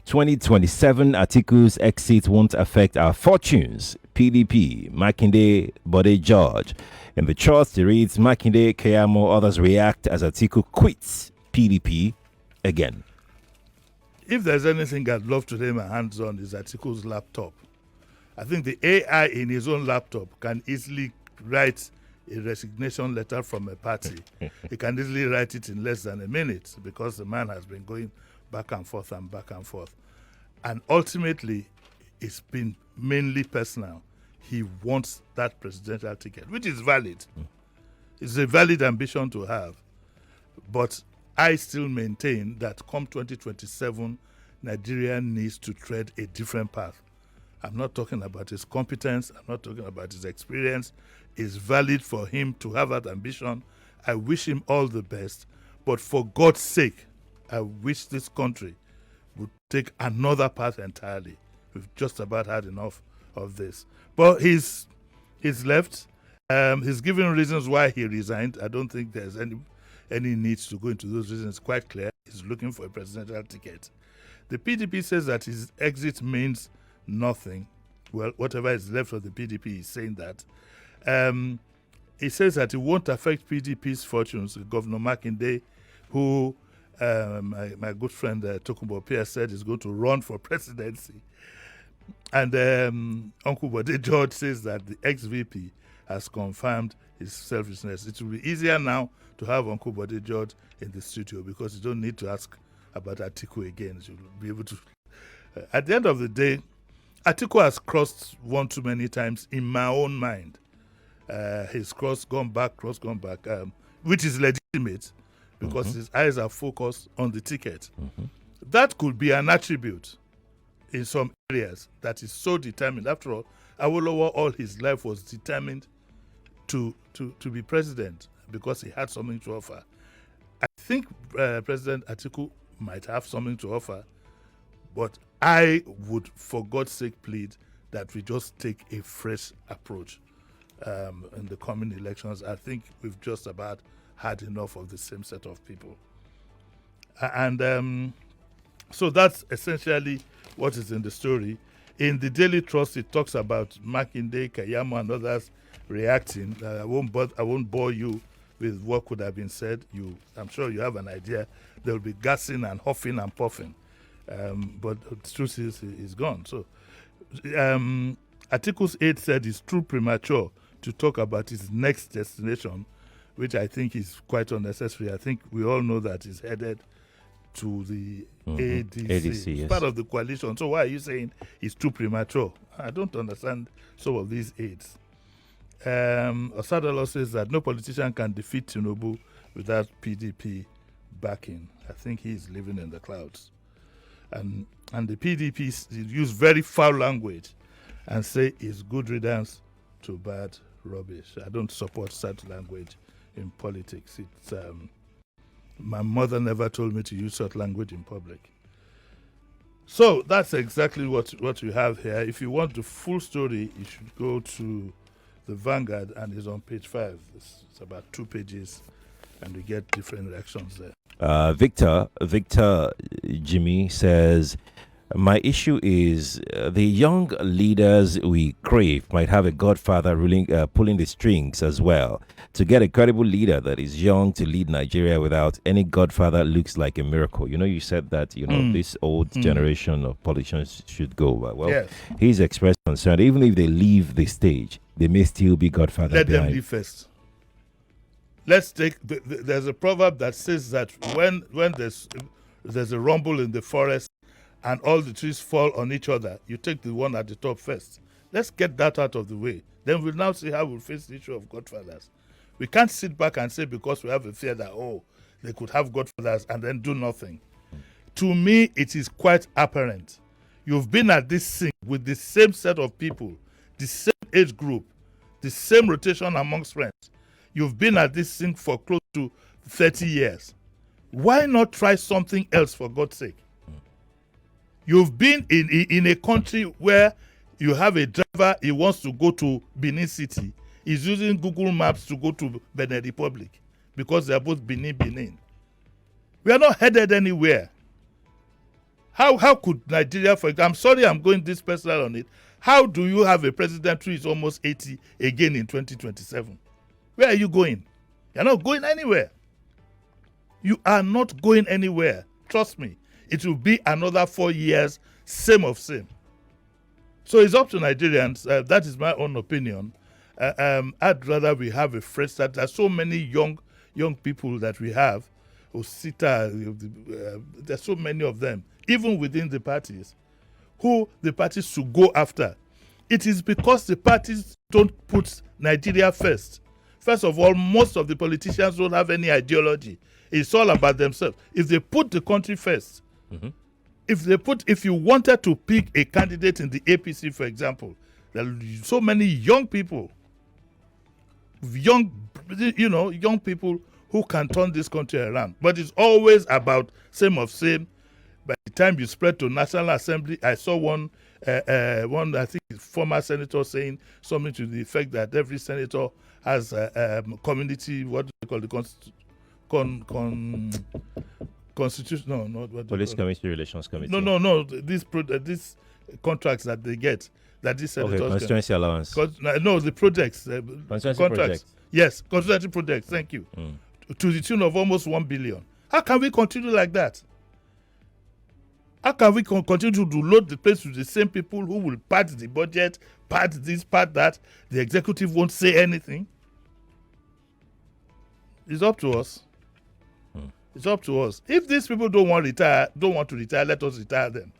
2027 Atiku's exit won't affect our fortunes. PDP, Makinde, Bode George. In the trust, it reads Makinde, Keyamo, others react as Atiku quits PDP again. If there's anything I'd love to lay my hands on is Atiku's laptop. I think the AI in his own laptop can easily write a resignation letter from a party. He can easily write it in less than a minute because the man has been going back and forth and back and forth. And ultimately, it's been mainly personal. He wants that presidential ticket, which is valid. It's a valid ambition to have. But I still maintain that come 2027, Nigeria needs to tread a different path. I'm not talking about his competence. I'm not talking about his experience. It's valid for him to have that ambition. I wish him all the best. But for God's sake, I wish this country would take another path entirely. We've just about had enough of this. But he's left. He's given reasons why he resigned. I don't think there's any need to go into those reasons. It's quite clear. He's looking for a presidential ticket. The PDP says that his exit means nothing. Well, whatever is left of the PDP is saying that. He says that it won't affect PDP's fortunes. Governor Makinde, who my good friend Tokunbo Pierre said is going to run for presidency. And Uncle Bode George says that the ex-VP has confirmed his selfishness. It will be easier now to have Uncle Bode George in the studio because you don't need to ask about Atiku again. You'll be able to. At the end of the day, Atiku has crossed one too many times in my own mind. He's gone back, which is legitimate because his eyes are focused on the ticket. That could be an attribute in some areas that is so determined. After all, Awolowo all his life was determined to be president because he had something to offer. I think President Atiku might have something to offer, but I would, for God's sake, plead that we just take a fresh approach in the coming elections. I think we've just about had enough of the same set of people. And so that's essentially what is in the story. In the Daily Trust, it talks about Makinde, Kayamo, and others reacting. I won't bore you with what could have been said. I'm sure you have an idea. They'll be gassing and huffing and puffing. But the truth is, he's gone. So Atiku's aide said it's too premature to talk about his next destination, which I think is quite unnecessary. I think we all know that he's headed to the ADC. ADC, yes. Part of the coalition. So why are you saying it's too premature? I don't understand some of these aides. Osadolo says that no politician can defeat Tinubu without PDP backing. I think he's living in the clouds. And the PDP use very foul language and say it's good riddance to bad rubbish. I don't support such language in politics. It's my mother never told me to use such language in public. So that's exactly what you have here. If you want the full story, you should go to the Vanguard, and it's on page 5. It's about 2 pages, and we get different reactions there. Victor Jimmy says, my issue is the young leaders we crave might have a godfather pulling the strings as well. To get a credible leader that is young to lead Nigeria without any godfather looks like a miracle. You said that, this old generation of politicians should go. Well, yes. He's expressed concern. Even if they leave the stage, they may still be godfather Let behind. them leave first. Let's take, there's a proverb that says that when there's a rumble in the forest and all the trees fall on each other, you take the one at the top first. Let's get that out of the way. Then we'll now see how we'll face the issue of godfathers. We can't sit back and say because we have a fear that, they could have godfathers and then do nothing. To me, it is quite apparent. You've been at this thing with the same set of people, the same age group, the same rotation amongst friends. You've been at this thing for close to 30 years. Why not try something else, for God's sake? You've been in a country where you have a driver, he wants to go to Benin City. He's using Google Maps to go to Benin Republic because they are both Benin. We are not headed anywhere. How could Nigeria, for example, I'm sorry I'm going this personal on it. How do you have a president who is almost 80 again in 2027? Where are you going? You're not going anywhere. You are not going anywhere. Trust me. It will be another 4 years, same of same. So it's up to Nigerians. That is my own opinion. I'd rather we have a fresh start. There's so many young people that we have. There's so many of them, even within the parties, who the parties should go after. It is because the parties don't put Nigeria first. First of all, most of the politicians don't have any ideology. It's all about themselves. If they put the country first, if you wanted to pick a candidate in the APC, for example, there are so many young people who can turn this country around. But it's always about same of same. By the time you spread to National Assembly, I saw one I think former senator saying something to the effect that every senator has a community, what do they call the constitution? No, not what Police Committee, Relations Committee. No. These contracts that they get, that these senators constituency allowance. No, the projects. Constituency contracts. projects. Yes, constituency projects. Thank you. To the tune of almost 1 billion. How can we continue like that? How can we continue to load the place with the same people who will part the budget, part this, part that? The executive won't say anything. It's up to us. It's up to us. If these people don't want to retire, let us retire them.